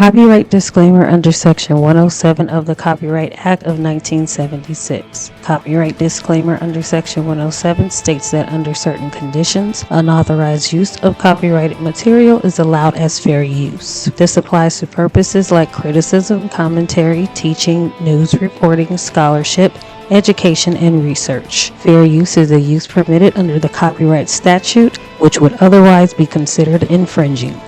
Copyright disclaimer under Section 107 of the Copyright Act of 1976. Copyright disclaimer under Section 107 states that under certain conditions, unauthorized use of copyrighted material is allowed as fair use. This applies to purposes like criticism, commentary, teaching, news reporting, scholarship, education, and research. Fair use is a use permitted under the copyright statute, which would otherwise be considered infringing.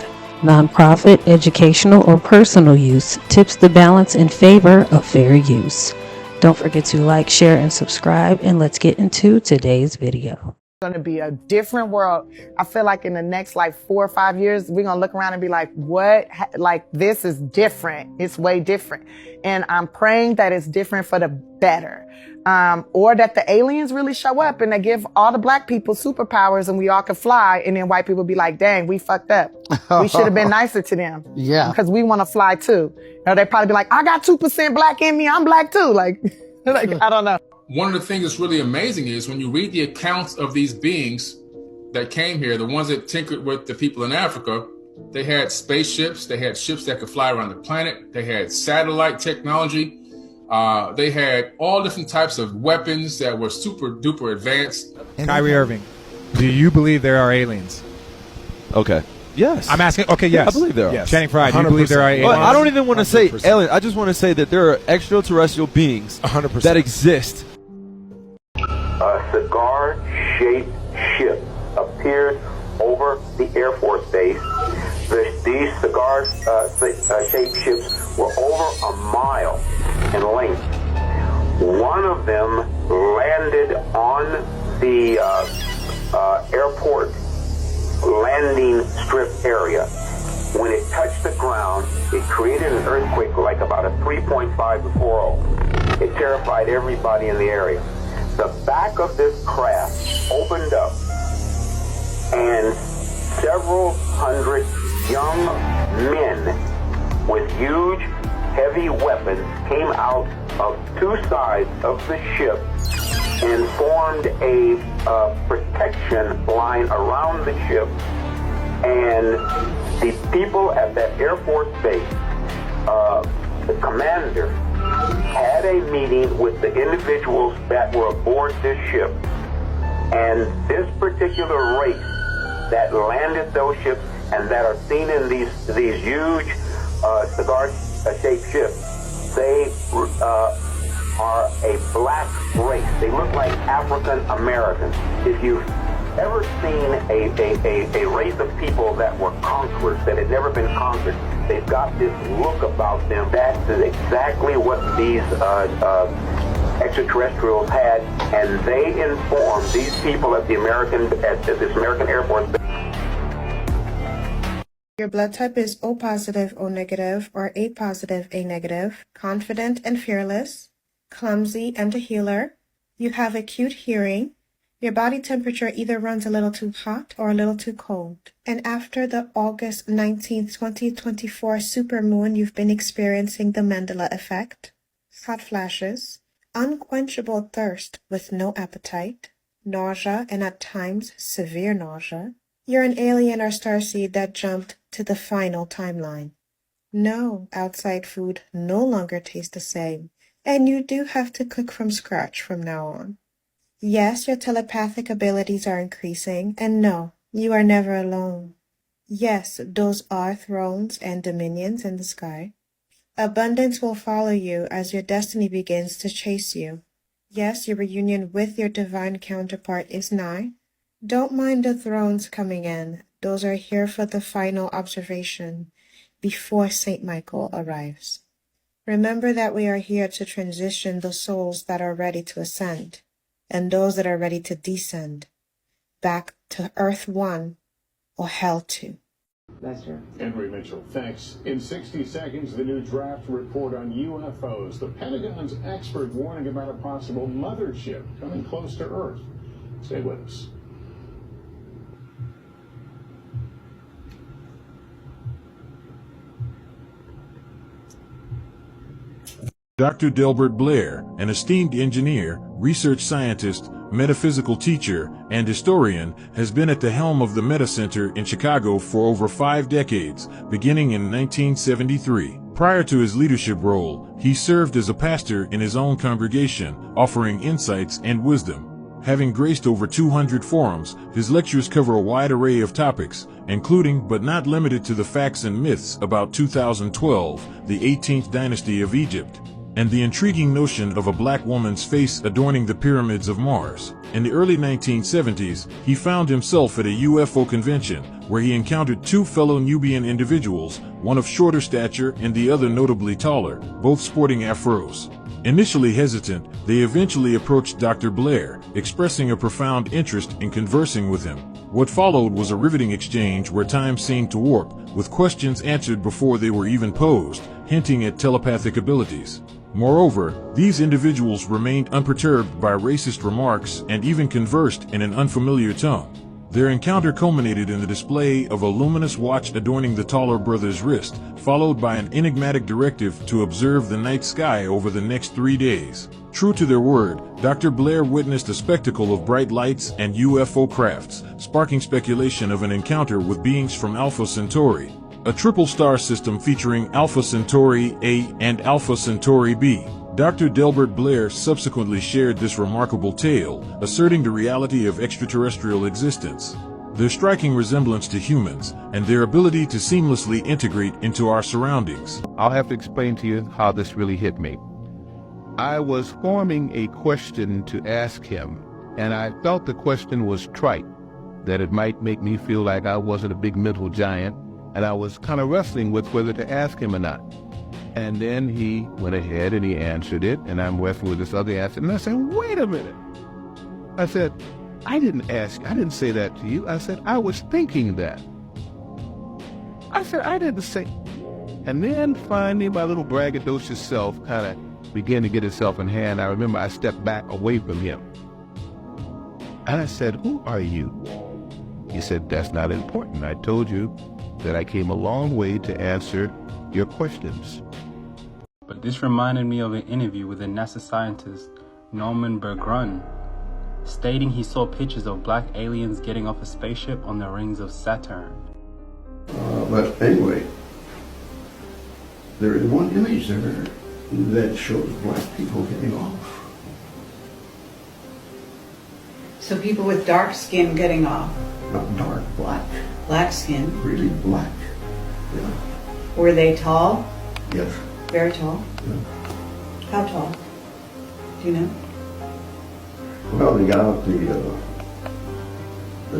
Nonprofit, educational, or personal use tips the balance in favor of fair use. Don't forget to like, share, and subscribe, and let's get into today's video. Going to be a different world. I feel like in the next 4 or 5 years, we're going to look around and be like, what? Like, this is different. It's way different. And I'm praying that it's different for the better. Or that the aliens really show up and they give all the black people superpowers and we all can fly. And then white people be like, dang, we fucked up. We should have been nicer to them. Yeah. Because we want to fly too. Or they probably be like, I got 2% black in me. I'm black too. Like I don't know. One of the things that's really amazing is when you read the accounts of these beings that came here, the ones that tinkered with the people in Africa, they had spaceships, they had ships that could fly around the planet, they had satellite technology, they had all different types of weapons that were super duper advanced. Kyrie Irving, do you believe there are aliens? Okay. Yes. I'm asking. Okay, yes. I believe there are. Yes. Channing Frye, do you believe there are aliens? Well, I don't even want to say 100%. alien. I just want to say that there are extraterrestrial beings 100% that exist. A cigar-shaped ship appeared over the Air Force Base. These cigar-shaped ships were over a mile in length. One of them landed on the airport landing strip area. When it touched the ground, it created an earthquake like about a 3.5 to 4.0. It terrified everybody in the area. The back of this craft opened up and several hundred young men with huge, heavy weapons came out of two sides of the ship and formed a protection line around the ship. And the people at that Air Force base, the commander, had a meeting with the individuals that were aboard this ship. And this particular race that landed those ships and that are seen in these huge cigar-shaped ships, they are a black race. They look like African Americans. If you've ever seen a race of people that were conquerors, that had never been conquered, they've got this look about them. That is exactly what these extraterrestrials had, and they informed these people at this American Air Force. Your blood type is O positive, O negative, or A positive, A negative, confident and fearless, clumsy and a healer. You have acute hearing. Your body temperature either runs a little too hot or a little too cold. And after the August 19th, 2024 supermoon, you've been experiencing the Mandela effect, hot flashes, unquenchable thirst with no appetite, nausea, and at times severe nausea. You're an alien or starseed that jumped to the final timeline. No, outside food no longer tastes the same, and you do have to cook from scratch from now on. Yes, your telepathic abilities are increasing, and no, you are never alone. Yes, those are thrones and dominions in the sky. Abundance will follow you as your destiny begins to chase you. Yes, your reunion with your divine counterpart is nigh. Don't mind the thrones coming in. Those are here for the final observation before Saint Michael arrives. Remember that we are here to transition the souls that are ready to ascend and those that are ready to descend back to Earth 1 or Hell 2. Henry Mitchell, thanks. In 60 seconds, the new draft report on UFOs. The Pentagon's expert warning about a possible mothership coming close to Earth. Stay with us. Dr. Delbert Blair, an esteemed engineer, research scientist, metaphysical teacher, and historian, has been at the helm of the Meta Center in Chicago for over 5 decades, beginning in 1973. Prior to his leadership role, he served as a pastor in his own congregation, offering insights and wisdom. Having graced over 200 forums, his lectures cover a wide array of topics, including but not limited to the facts and myths about 2012, the 18th dynasty of Egypt, and the intriguing notion of a black woman's face adorning the pyramids of Mars. In the early 1970s, he found himself at a UFO convention, where he encountered 2 fellow Nubian individuals, one of shorter stature and the other notably taller, both sporting afros. Initially hesitant, they eventually approached Dr. Blair, expressing a profound interest in conversing with him. What followed was a riveting exchange where time seemed to warp, with questions answered before they were even posed, hinting at telepathic abilities. Moreover, these individuals remained unperturbed by racist remarks and even conversed in an unfamiliar tongue. Their encounter culminated in the display of a luminous watch adorning the taller brother's wrist, followed by an enigmatic directive to observe the night sky over the next 3 days. True to their word, Dr. Blair witnessed a spectacle of bright lights and UFO crafts, sparking speculation of an encounter with beings from Alpha Centauri, a triple star system featuring Alpha Centauri A and Alpha Centauri B. Dr. Delbert Blair subsequently shared this remarkable tale, asserting the reality of extraterrestrial existence, their striking resemblance to humans, and their ability to seamlessly integrate into our surroundings. I'll have to explain to you how this really hit me. I was forming a question to ask him, and I felt the question was trite, that it might make me feel like I wasn't a big mental giant, and I was kind of wrestling with whether to ask him or not. And then he went ahead and he answered it, and I'm wrestling with this other answer. And I said, wait a minute. I said, I didn't say that to you. I said, I was thinking that. I said, I didn't say. And then finally, my little braggadocious self kind of began to get itself in hand. I remember I stepped back away from him. And I said, who are you? He said, that's not important. I told you that I came a long way to answer your questions. But this reminded me of an interview with a NASA scientist, Norman Bergrun, stating he saw pictures of black aliens getting off a spaceship on the rings of Saturn. But anyway, there is one image there that shows black people getting off. So people with dark skin getting off? Not dark, black. Black skin? Really black, yeah. Were they tall? Yes. Very tall? Yeah. How tall? Do you know? Well, they got out the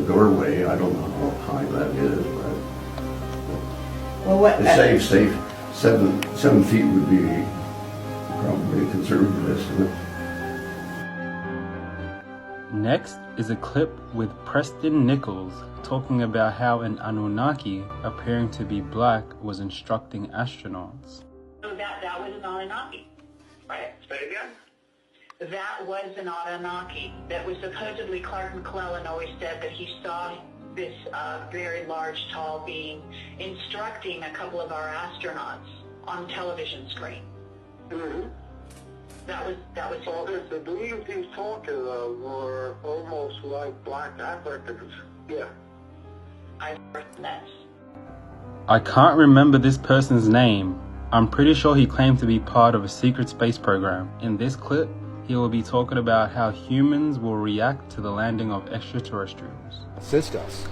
doorway. I don't know how high that is, but well, what? It's safe. 7 feet would be probably a conservative estimate. Next is a clip with Preston Nichols talking about how an Anunnaki appearing to be black was instructing astronauts. So that was an Anunnaki, right? Say it again? That was an Anunnaki. That was supposedly Clark McClellan always said that he saw this very large, tall being instructing a couple of our astronauts on television screen. Mm-hmm. That was. Well, the beings he's talking of were almost like black Africans. Yeah. I heard that. I can't remember this person's name. I'm pretty sure he claimed to be part of a secret space program. In this clip, he will be talking about how humans will react to the landing of extraterrestrials. Assist us.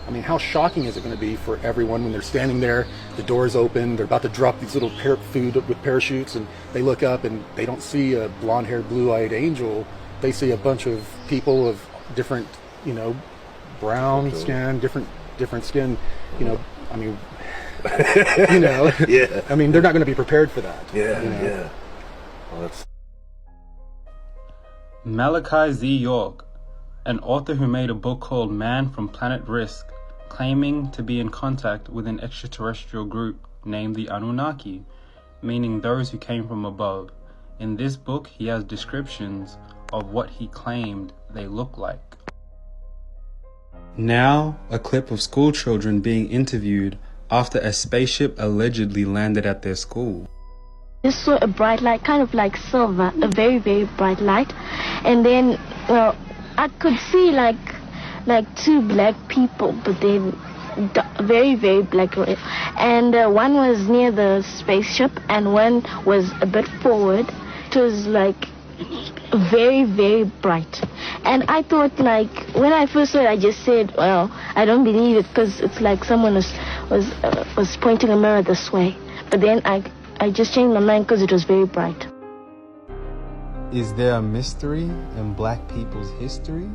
I mean, how shocking is it going to be for everyone when they're standing there, the door's open, they're about to drop these little food with parachutes, and they look up and they don't see a blonde-haired, blue-eyed angel. They see a bunch of people of different, brown skin, different skin, I mean, yeah. I mean, they're not going to be prepared for that. Yeah, yeah. Well, that's... Malachi Z. York, an author who made a book called Man from Planet Risk, claiming to be in contact with an extraterrestrial group named the Anunnaki, meaning those who came from above. In this book, he has descriptions of what he claimed they look like. Now, a clip of school children being interviewed after a spaceship allegedly landed at their school. Just saw a bright light, kind of like silver, a very, very bright light. And then, I could see like two black people, but they very, very black. And one was near the spaceship and one was a bit forward. It was like very, very bright. And I thought, like, when I first saw it, I just said, well, I don't believe it because it's like someone was pointing a mirror this way. But then I just changed my mind because it was very bright. Is there a mystery in black people's history?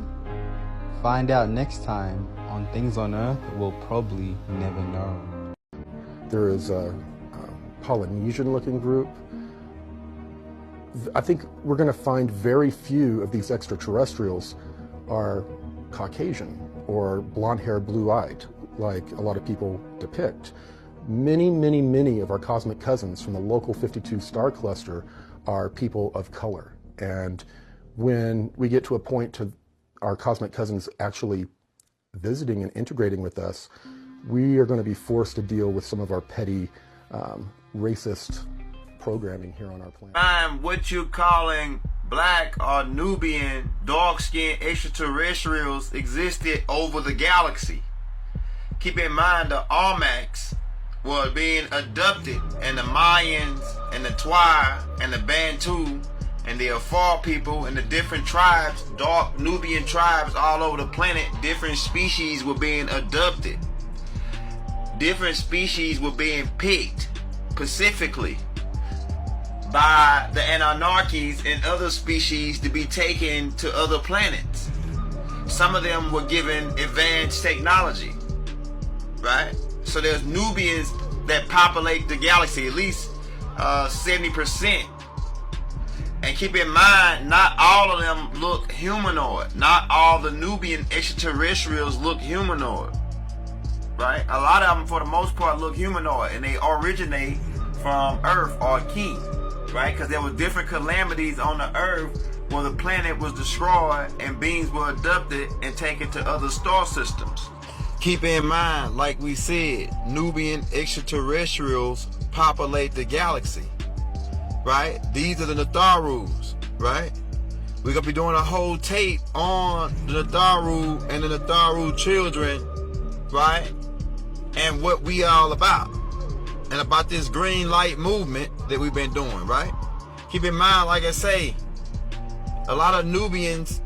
Find out next time on Things on Earth We'll Probably Never Know. There is a Polynesian-looking group. I think we're going to find very few of these extraterrestrials are Caucasian or blonde-haired, blue-eyed, like a lot of people depict. Many, many, many of our cosmic cousins from the local 52 star cluster are people of color. And when we get to a point to our cosmic cousins actually visiting and integrating with us, we are going to be forced to deal with some of our petty racist programming here on our planet. I'm what you calling black or Nubian, dark-skinned extraterrestrials existed over the galaxy. Keep in mind the Olmecs were being abducted, and the Mayans and the Twa and the Bantu and the Afar people and the different tribes, dark Nubian tribes all over the planet, different species were being abducted. Different species were being picked specifically by the Anunnakis and other species to be taken to other planets. Some of them were given advanced technology, right? So there's Nubians that populate the galaxy, at least 70%. And keep in mind, not all of them look humanoid. Not all the Nubian extraterrestrials look humanoid, right? A lot of them, for the most part, look humanoid, and they originate from Earth or Key, right? Because there were different calamities on the Earth where the planet was destroyed and beings were abducted and taken to other star systems. Keep in mind, like we said, Nubian extraterrestrials populate the galaxy, right? These are the Natharus, right? We're gonna be doing a whole tape on the Natharu and the Natharu children, right? And what we all about. And about this green light movement that we've been doing, right? Keep in mind, like I say, a lot of Nubians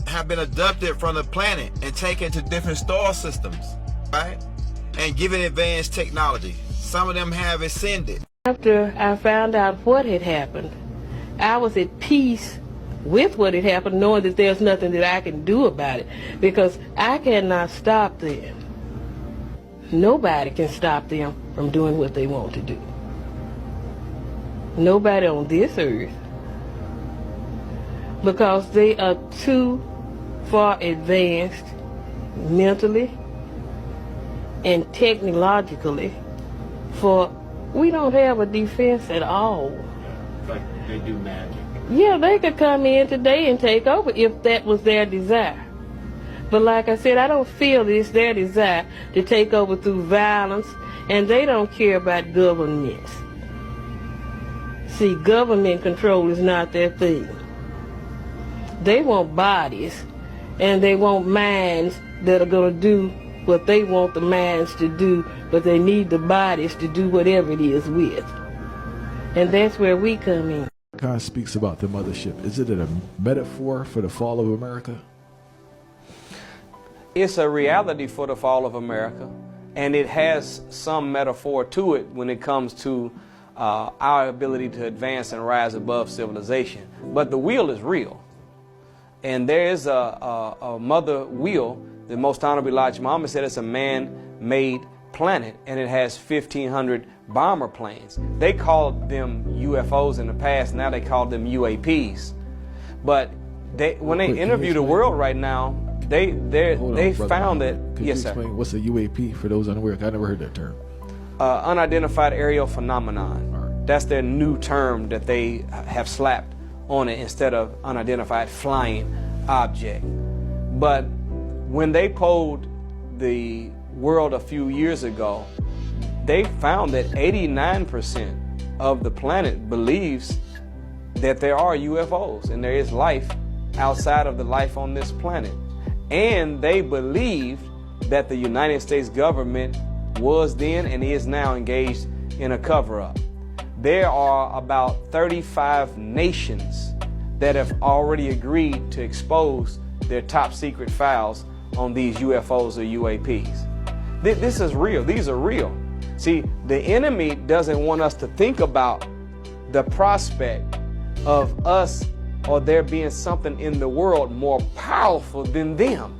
have been abducted from the planet and taken to different star systems, right? And given advanced technology. Some of them have ascended. After I found out what had happened, I was at peace with what had happened, knowing that there's nothing that I can do about it, because I cannot stop them. Nobody can stop them from doing what they want to do. Nobody on this earth, because they are too far advanced mentally and technologically for, we don't have a defense at all. Like they do magic. Yeah, they could come in today and take over if that was their desire. But like I said, I don't feel it's their desire to take over through violence, and they don't care about governments. See, government control is not their thing. They want bodies, and they want minds that are going to do what they want the minds to do, but they need the bodies to do whatever it is with. And that's where we come in. God speaks about the mothership. Is it a metaphor for the fall of America? It's a reality for the fall of America, and it has some metaphor to it when it comes to our ability to advance and rise above civilization. But the wheel is real, and there is a mother wheel. The Most Honorable Elijah Muhammad said it's a man-made planet, and it has 1,500 bomber planes. They called them UFOs in the past. Now they call them UAPs. But when they interview the world right now, they found that. Could yes, you explain what's a UAP for those unaware? I never heard that term. Unidentified aerial phenomenon. That's their new term that they have slapped on it instead of unidentified flying object. But when they polled the world a few years ago, they found that 89% of the planet believes that there are UFOs and there is life outside of the life on this planet. And they believed that the United States government was then and is now engaged in a cover-up. There are about 35 nations that have already agreed to expose their top secret files on these UFOs or UAPs. This is real. These are real. See, the enemy doesn't want us to think about the prospect of us or there being something in the world more powerful than them.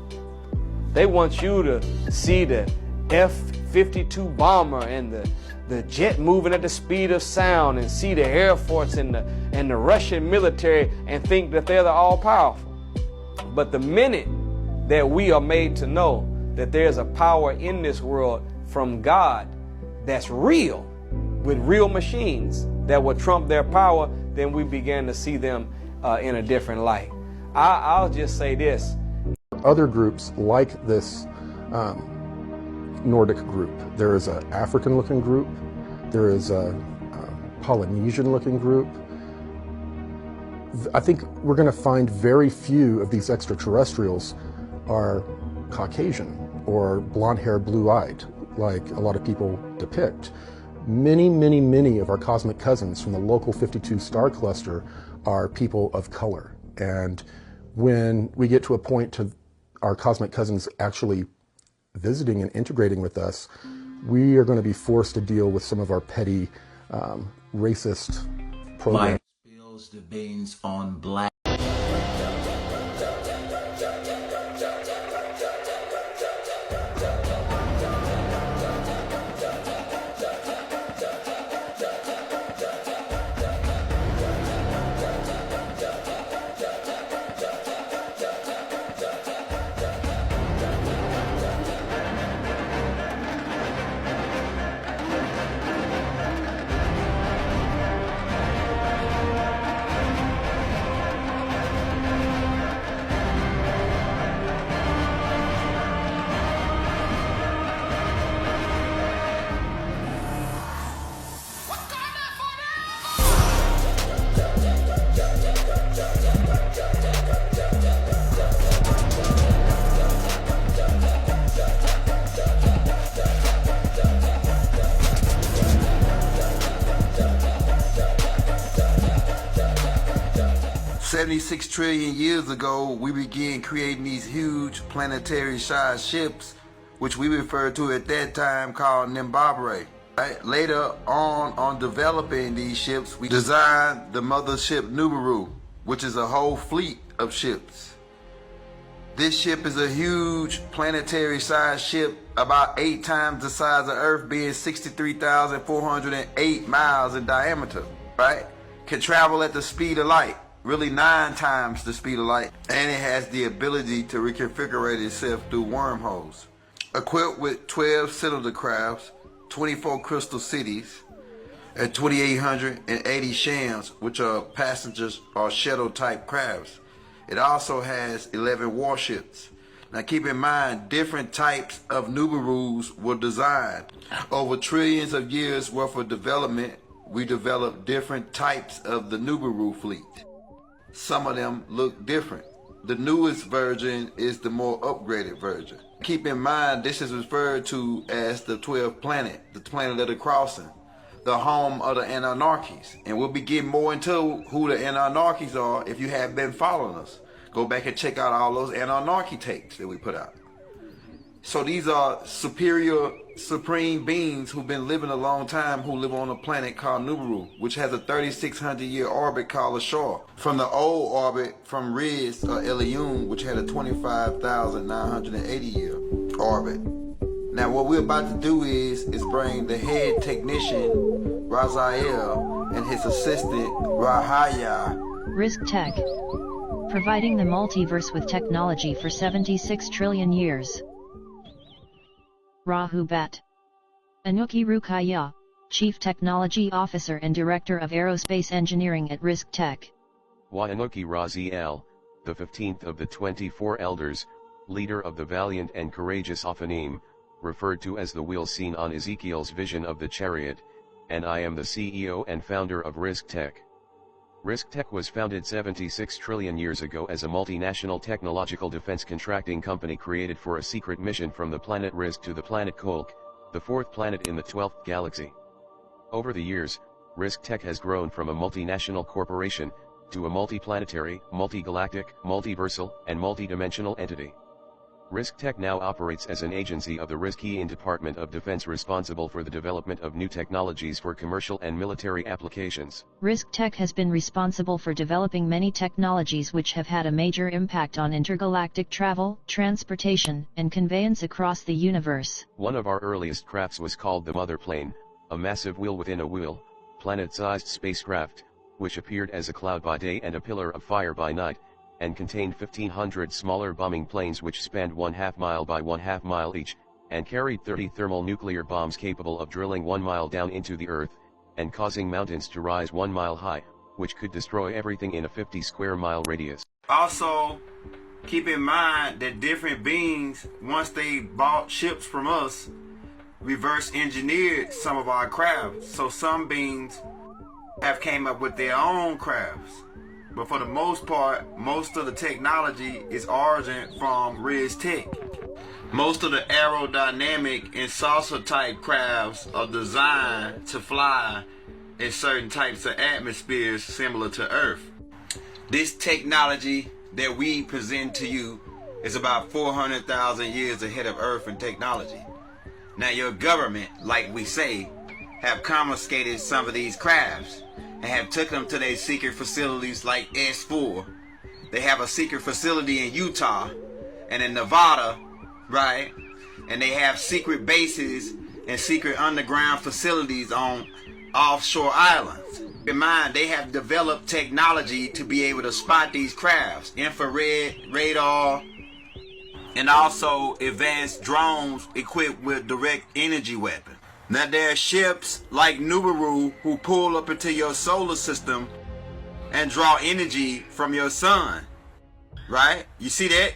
They want you to see the F-52 bomber and the jet moving at the speed of sound and see the Air Force and the Russian military and think that they're the all-powerful. But the minute that we are made to know that there's a power in this world from God that's real, with real machines that will trump their power, then we begin to see them in a different light. I'll just say this. Other groups like this Nordic group. There is an African-looking group. There is a Polynesian-looking group. I think we're going to find very few of these extraterrestrials are Caucasian or blonde-haired, blue-eyed, like a lot of people depict. Many, many, many of our cosmic cousins from the local 52 star cluster are people of color. And when we get to a point to our cosmic cousins actually visiting and integrating with us, we are going to be forced to deal with some of our petty racist programs. Spills the beans on black. $76 trillion years ago, we began creating these huge planetary-sized ships, which we referred to at that time called Nimbabare. Right? Later on developing these ships, we designed the mothership Nubaru, which is a whole fleet of ships. This ship is a huge planetary-sized ship, about 8 times the size of Earth, being 63,408 miles in diameter, right? Can travel at the speed of light. Really 9 times the speed of light, and it has the ability to reconfigure itself through wormholes. Equipped with 12 cylinder crafts, 24 crystal cities, and 2,880 shams, which are passengers or shuttle type crafts. It also has 11 warships. Now keep in mind, different types of Nubarus were designed. Over trillions of years worth of development, we developed different types of the Nubaru fleet. Some of them look different. The newest version is the more upgraded version. Keep in mind, this is referred to as the 12th planet, the planet of the crossing, the home of the Anunnakis. And we'll be getting more into who the Anunnakis are if you have been following us. Go back and check out all those Anunnaki tapes that we put out. So these are superior, supreme beings who've been living a long time, who live on a planet called Nubaru, which has a 3,600-year orbit called a Shore. From the old orbit from Riz or Elium, which had a 25,980-year orbit. Now what we're about to do is bring the head technician, Raziel, and his assistant, Rahaya. Risk Tech. Providing the multiverse with technology for 76 trillion years. Rahubat. Anunnaki Rukaya, Chief Technology Officer and Director of Aerospace Engineering at Risk Tech. Anunnaki Raziel, the 15th of the 24 elders, leader of the valiant and courageous Ophanim, referred to as the wheel seen on Ezekiel's vision of the chariot, and I am the CEO and founder of Risk Tech. RiskTech was founded 76 trillion years ago as a multinational technological defense contracting company created for a secret mission from the planet Risk to the planet Kolk, the fourth planet in the 12th galaxy. Over the years, RiskTech has grown from a multinational corporation to a multiplanetary, multigalactic, multiversal, and multidimensional entity. RiskTech now operates as an agency of the Risk-Ian Department of Defense responsible for the development of new technologies for commercial and military applications. RiskTech has been responsible for developing many technologies which have had a major impact on intergalactic travel, transportation, and conveyance across the universe. One of our earliest crafts was called the Mother Plane, a massive wheel within a wheel, planet-sized spacecraft, which appeared as a cloud by day and a pillar of fire by night, and contained 1,500 smaller bombing planes which spanned 1/2 mile by 1/2 mile each, and carried 30 thermal nuclear bombs capable of drilling 1 mile down into the earth, and causing mountains to rise 1 mile high, which could destroy everything in a 50 square mile radius. Also, keep in mind that different beings, once they bought ships from us, reverse engineered some of our crafts. So some beings have came up with their own crafts. But for the most part, most of the technology is origin from RiskTech. Most of the aerodynamic and saucer type crafts are designed to fly in certain types of atmospheres similar to Earth. This technology that we present to you is about 400,000 years ahead of Earth in technology. Now your government, like we say, have confiscated some of these crafts and have took them to their secret facilities like S4. They have a secret facility in Utah and in Nevada, right? And they have secret bases and secret underground facilities on offshore islands. Keep in mind, they have developed technology to be able to spot these crafts, infrared, radar, and also advanced drones equipped with direct energy weapons. Now there are ships like Nubaru who pull up into your solar system and draw energy from your sun, right? You see that?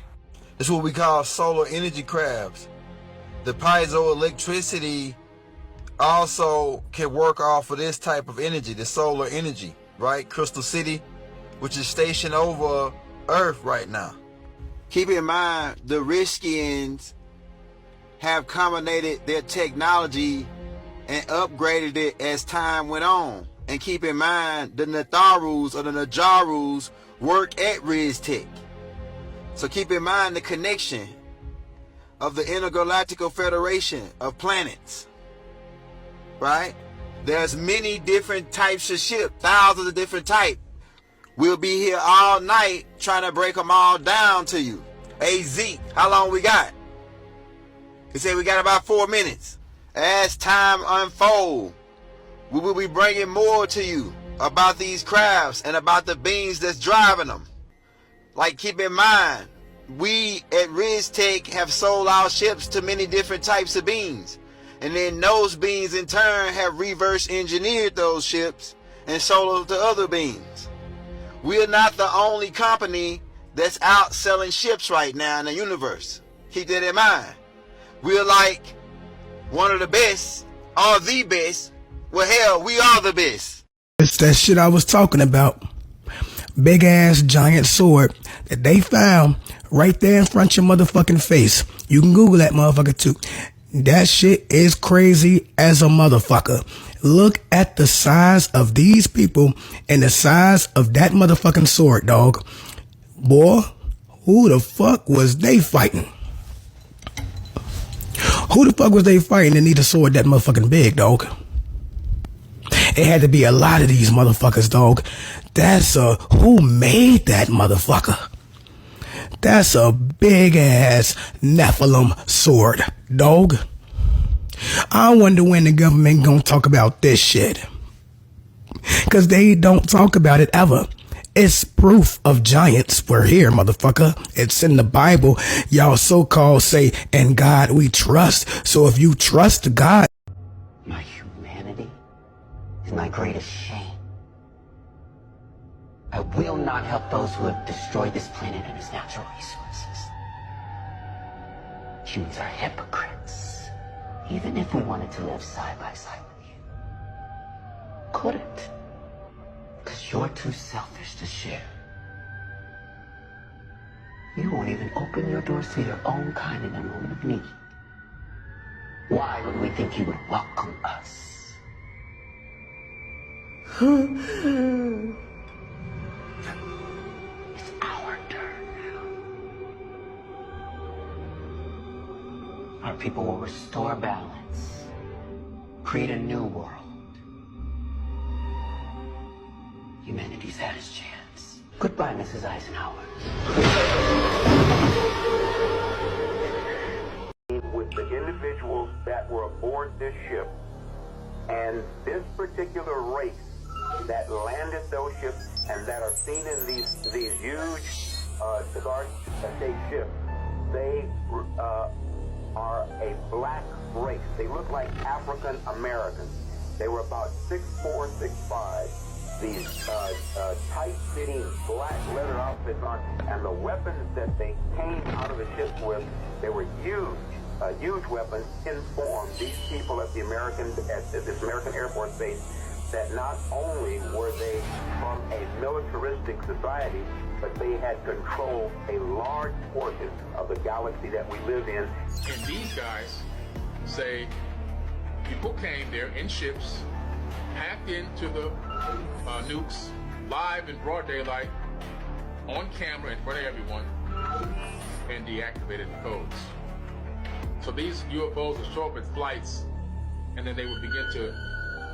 It's what we call solar energy crafts. The piezoelectricity also can work off of this type of energy, the solar energy, right? Crystal City, which is stationed over Earth right now. Keep in mind, the Riskians have combined their technology and upgraded it as time went on. And keep in mind, the Natharus or the Najarus work at RiskTech. So keep in mind the connection of the Intergalactical Federation of Planets, right? There's many different types of ships, thousands of different types. We'll be here all night trying to break them all down to you. AZ, how long we got? He said we got about 4 minutes. As time unfolds, we will be bringing more to you about these crafts and about the beings that's driving them. Like, keep in mind, we at RiskTech have sold our ships to many different types of beings. And then those beings in turn have reverse engineered those ships and sold them to other beings. We're not the only company that's out selling ships right now in the universe. Keep that in mind. We're like one of the best, or the best. Well, hell, we are the best. It's that shit I was talking about. Big ass giant sword that they found right there in front of your motherfucking face. You can Google that motherfucker too. That shit is crazy as a motherfucker. Look at the size of these people and the size of that motherfucking sword, dog. Boy, who the fuck was they fighting? Who the fuck was they fighting that need a sword that motherfucking big, dog? It had to be a lot of these motherfuckers, dog. That's who made that motherfucker? That's a big ass Nephilim sword, dog. I wonder when the government gonna talk about this shit. Cause they don't talk about it ever. It's proof of giants were here, motherfucker. It's in the Bible. Y'all so-called say, in God we trust. So if you trust God... My humanity is my greatest shame. I will not help those who have destroyed this planet and its natural resources. Humans are hypocrites. Even if we wanted to live side by side with you, couldn't. Because you're too selfish to share. You won't even open your doors to your own kind in a moment of need. Why would we think you would welcome us? It's our turn now. Our people will restore balance, create a new world. Humanity's had its chance. Goodbye, Mrs. Eisenhower. With the individuals that were aboard this ship, and this particular race that landed those ships and that are seen in these huge cigar-shaped ships, they are a black race. They look like African Americans. They were about 6'4", 6'5". These tight-fitting black leather outfits on, and the weapons that they came out of the ships with, they were huge weapons in form. These people at this American Air Force base, that not only were they from a militaristic society, but they had controlled a large portion of the galaxy that we live in. And these guys say people came there in ships, hacked into the nukes, live in broad daylight, on camera in front of everyone, and deactivated the codes. So these UFOs would show up at flights, and then they would begin to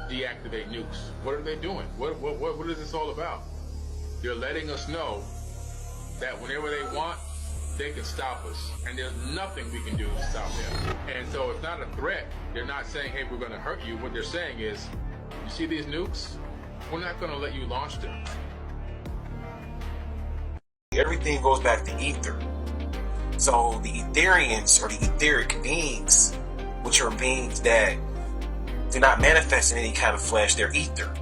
deactivate nukes. What are they doing? What is this all about? They're letting us know that whenever they want, they can stop us, and there's nothing we can do to stop them. And so it's not a threat. They're not saying, hey, we're going to hurt you. What they're saying is, you see these nukes? We're not going to let you launch them. Everything goes back to ether. So the Etherians, or the etheric beings, which are beings that do not manifest in any kind of flesh, they're ether.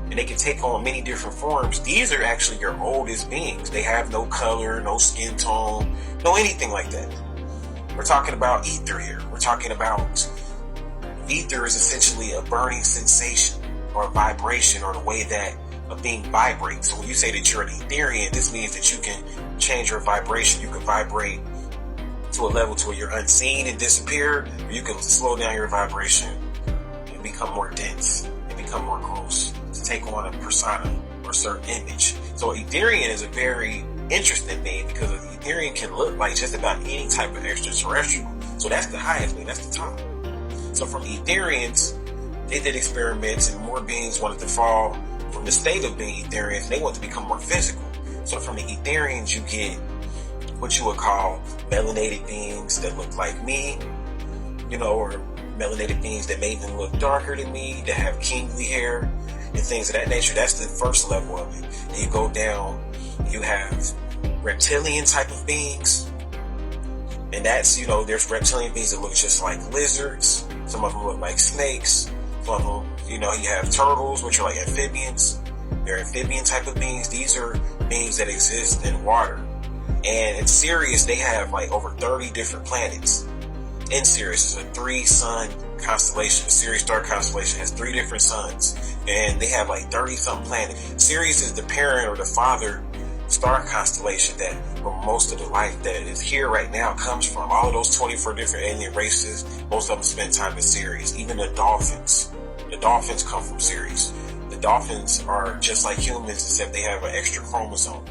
And they can take on many different forms. These are actually your oldest beings. They have no color, no skin tone, no anything like that. We're talking about ether here. We're talking about ether is essentially a burning sensation or a vibration, or the way that a being vibrates. So when you say that you're an Etherian, this means that you can change your vibration. You can vibrate to a level to where you're unseen and disappear, or you can slow down your vibration and become more dense and become more gross to take on a persona or a certain image. So Etherian is a very interesting thing, because an Etherian can look like just about any type of extraterrestrial. So that's the highest thing, that's the top. So from Etherians, they did experiments, and more beings wanted to fall from the state of being Etherians. They want to become more physical. So from the Etherians, you get what you would call melanated beings that look like me, or melanated beings that may even look darker than me, that have kingly hair and things of that nature. That's the first level of it. And you go down, you have reptilian type of beings. And that's, there's reptilian beings that look just like lizards. Some of them look like snakes. Some of them, you have turtles, which are like amphibians. They're amphibian type of beings. These are beings that exist in water. And in Sirius, they have like over 30 different planets. In Sirius, it's a 3-sun constellation. The Sirius star constellation has 3 different suns. And they have like 30-something planets. Sirius is the parent or the father star constellation that where most of the life that is here right now comes from. All of those 24 different alien races, most of them spend time in Sirius. Even the dolphins. The dolphins come from Sirius. The dolphins are just like humans, except they have an extra chromosome.